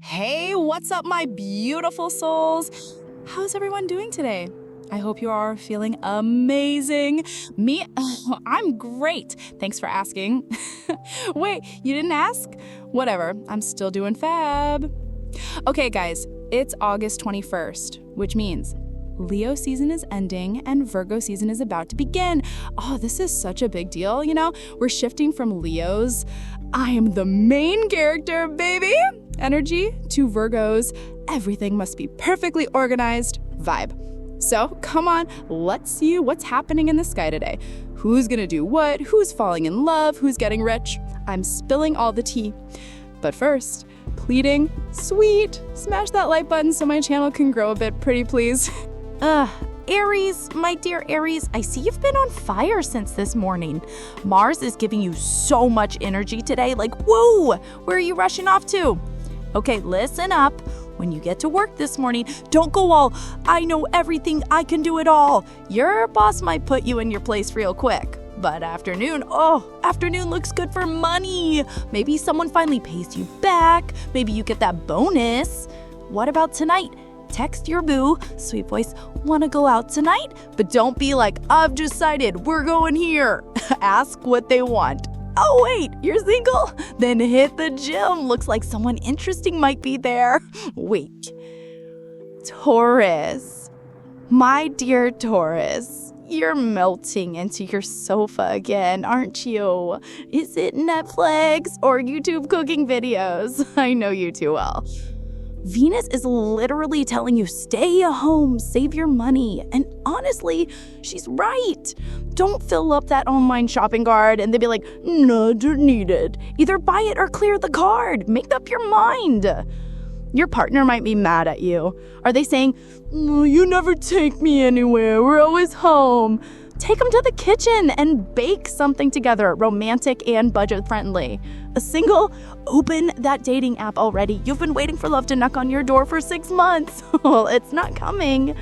Hey, what's up, my beautiful souls? How's everyone doing today? I hope you are feeling amazing. Me, I'm great. Thanks for asking. Wait, you didn't ask? Whatever, I'm still doing fab. Okay, guys, it's August 21st, which means Leo season is ending and Virgo season is about to begin. Oh, this is such a big deal, you know? We're shifting from Leo's I am the main character, baby, energy to Virgo's everything must be perfectly organized vibe. So come on, let's see what's happening in the sky today. Who's gonna do what? Who's falling in love? Who's getting rich? I'm spilling all the tea. But first, pleading, sweet, smash that like button so my channel can grow a bit, pretty please. Aries, my dear Aries, I see you've been on fire since this morning. Mars is giving you so much energy today, like, whoa, where are you rushing off to? Okay, listen up. When you get to work this morning, don't go all, I know everything, I can do it all. Your boss might put you in your place real quick. But afternoon looks good for money. Maybe someone finally pays you back. Maybe you get that bonus. What about tonight? Text your boo, sweet voice, wanna go out tonight? But don't be like, I've decided, we're going here. Ask what they want. Oh wait, you're single? Then hit the gym. Looks like someone interesting might be there. Wait. Taurus. My dear Taurus, you're melting into your sofa again, aren't you? Is it Netflix or YouTube cooking videos? I know you too well. Venus is literally telling you, stay home, save your money. And honestly, she's right. Don't fill up that online shopping cart and they'll be like, no, don't need it. Either buy it or clear the card. Make up your mind. Your partner might be mad at you. Are they saying, you never take me anywhere, we're always home? Take them to the kitchen and bake something together, romantic and budget-friendly. A single, open that dating app already. You've been waiting for love to knock on your door for 6 months. Well, it's not coming.